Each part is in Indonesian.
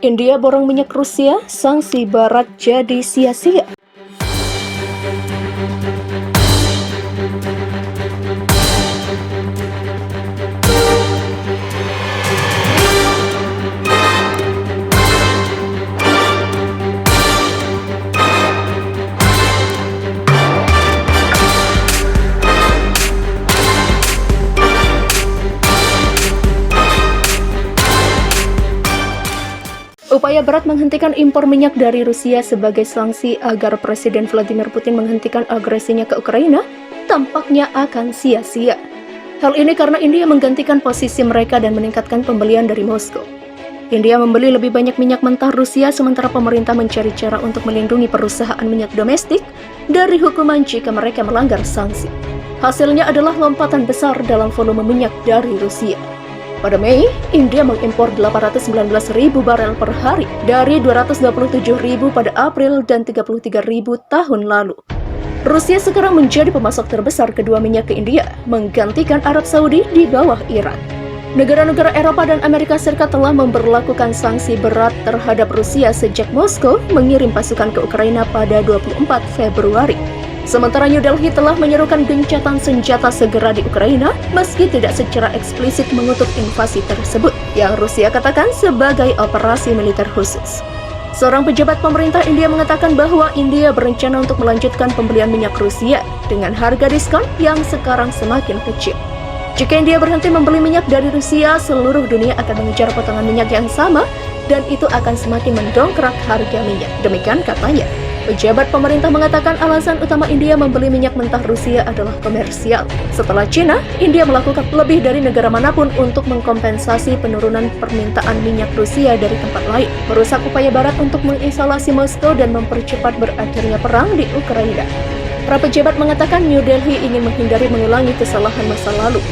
India borong minyak Rusia, sanksi Barat jadi sia-sia. Upaya Barat menghentikan impor minyak dari Rusia sebagai sanksi agar Presiden Vladimir Putin menghentikan agresinya ke Ukraina tampaknya akan sia-sia. Hal ini karena India menggantikan posisi mereka dan meningkatkan pembelian dari Moskow. India membeli lebih banyak minyak mentah Rusia sementara pemerintah mencari cara untuk melindungi perusahaan minyak domestik dari hukuman jika mereka melanggar sanksi. Hasilnya adalah lompatan besar dalam volume minyak dari Rusia. Pada Mei, India mengimpor 819.000 barel per hari dari 227.000 pada April dan 33.000 tahun lalu. Rusia sekarang menjadi pemasok terbesar kedua minyak ke India, menggantikan Arab Saudi di bawah Iran. Negara-negara Eropa dan Amerika Serikat telah memberlakukan sanksi berat terhadap Rusia sejak Moskow mengirim pasukan ke Ukraina pada 24 Februari. Sementara New Delhi telah menyerukan gencatan senjata segera di Ukraina, meski tidak secara eksplisit mengutuk invasi tersebut, yang Rusia katakan sebagai operasi militer khusus. Seorang pejabat pemerintah India mengatakan bahwa India berencana untuk melanjutkan pembelian minyak Rusia dengan harga diskon yang sekarang semakin kecil. Jika India berhenti membeli minyak dari Rusia, seluruh dunia akan mengejar potongan minyak yang sama, dan itu akan semakin mendongkrak harga minyak. Demikian katanya. Pejabat pemerintah mengatakan alasan utama India membeli minyak mentah Rusia adalah komersial. Setelah China, India melakukan lebih dari negara manapun untuk mengkompensasi penurunan permintaan minyak Rusia dari tempat lain, merusak upaya Barat untuk mengisolasi Moskow dan mempercepat berakhirnya perang di Ukraina. Para pejabat mengatakan New Delhi ingin menghindari mengulangi kesalahan masa lalu,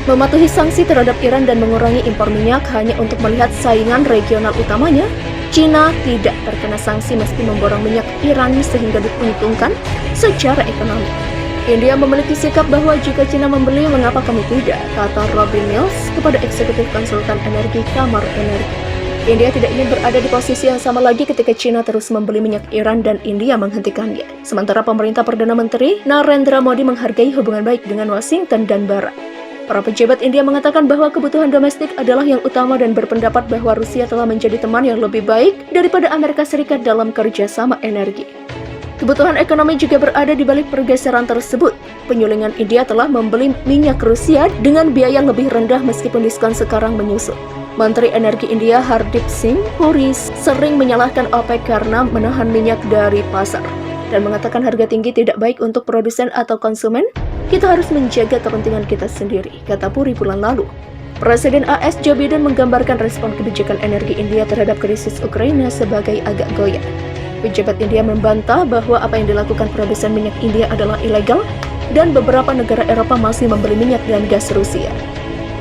mematuhi sanksi terhadap Iran dan mengurangi impor minyak hanya untuk melihat saingan regional utamanya, China, tidak terkena sanksi meski memborong minyak Iran sehingga diuntungkan secara ekonomi. India memiliki sikap bahwa jika China membeli, mengapa kami tidak, kata Robin Mills kepada eksekutif konsultan energi Kamar Energi. India tidak ingin berada di posisi yang sama lagi ketika China terus membeli minyak Iran dan India menghentikannya. Sementara pemerintah Perdana Menteri Narendra Modi menghargai hubungan baik dengan Washington dan Barat. Para pejabat India mengatakan bahwa kebutuhan domestik adalah yang utama dan berpendapat bahwa Rusia telah menjadi teman yang lebih baik daripada Amerika Serikat dalam kerjasama energi. Kebutuhan ekonomi juga berada di balik pergeseran tersebut. Penyulingan India telah membeli minyak Rusia dengan biaya lebih rendah meskipun diskon sekarang menyusul. Menteri Energi India Hardeep Singh Puri sering menyalahkan OPEC karena menahan minyak dari pasar dan mengatakan harga tinggi tidak baik untuk produsen atau konsumen. Kita harus menjaga kepentingan kita sendiri, kata Puri bulan lalu. Presiden AS Joe Biden menggambarkan respon kebijakan energi India terhadap krisis Ukraina sebagai agak goyah. Pejabat India membantah bahwa apa yang dilakukan produsen minyak India adalah ilegal dan beberapa negara Eropa masih membeli minyak dan gas Rusia.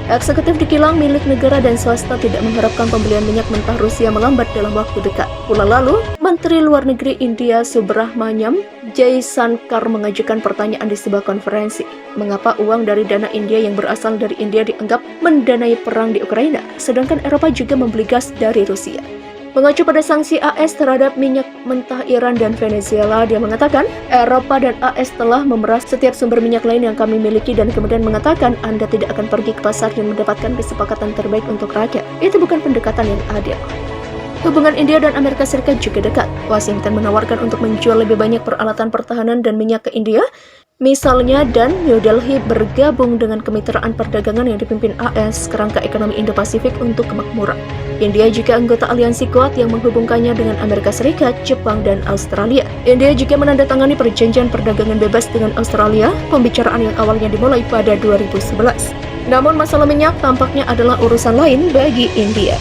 Eksekutif di kilang milik negara dan swasta tidak mengharapkan pembelian minyak mentah Rusia melambat dalam waktu dekat. Bulan lalu, Menteri Luar Negeri India Subrahmanyam Jaishankar mengajukan pertanyaan di sebuah konferensi. Mengapa uang dari dana India yang berasal dari India dianggap mendanai perang di Ukraina, sedangkan Eropa juga membeli gas dari Rusia? Mengacu pada sanksi AS terhadap minyak mentah Iran dan Venezuela, dia mengatakan, Eropa dan AS telah memeras setiap sumber minyak lain yang kami miliki dan kemudian mengatakan Anda tidak akan pergi ke pasar dan mendapatkan kesepakatan terbaik untuk rakyat. Itu bukan pendekatan yang adil. Hubungan India dan Amerika Serikat juga dekat. Washington menawarkan untuk menjual lebih banyak peralatan pertahanan dan minyak ke India, misalnya, dan New Delhi bergabung dengan kemitraan perdagangan yang dipimpin AS kerangka ekonomi Indo-Pasifik untuk kemakmuran. India juga anggota aliansi Quad yang menghubungkannya dengan Amerika Serikat, Jepang, dan Australia. India juga menandatangani perjanjian perdagangan bebas dengan Australia, pembicaraan yang awalnya dimulai pada 2011. Namun masalah minyak tampaknya adalah urusan lain bagi India.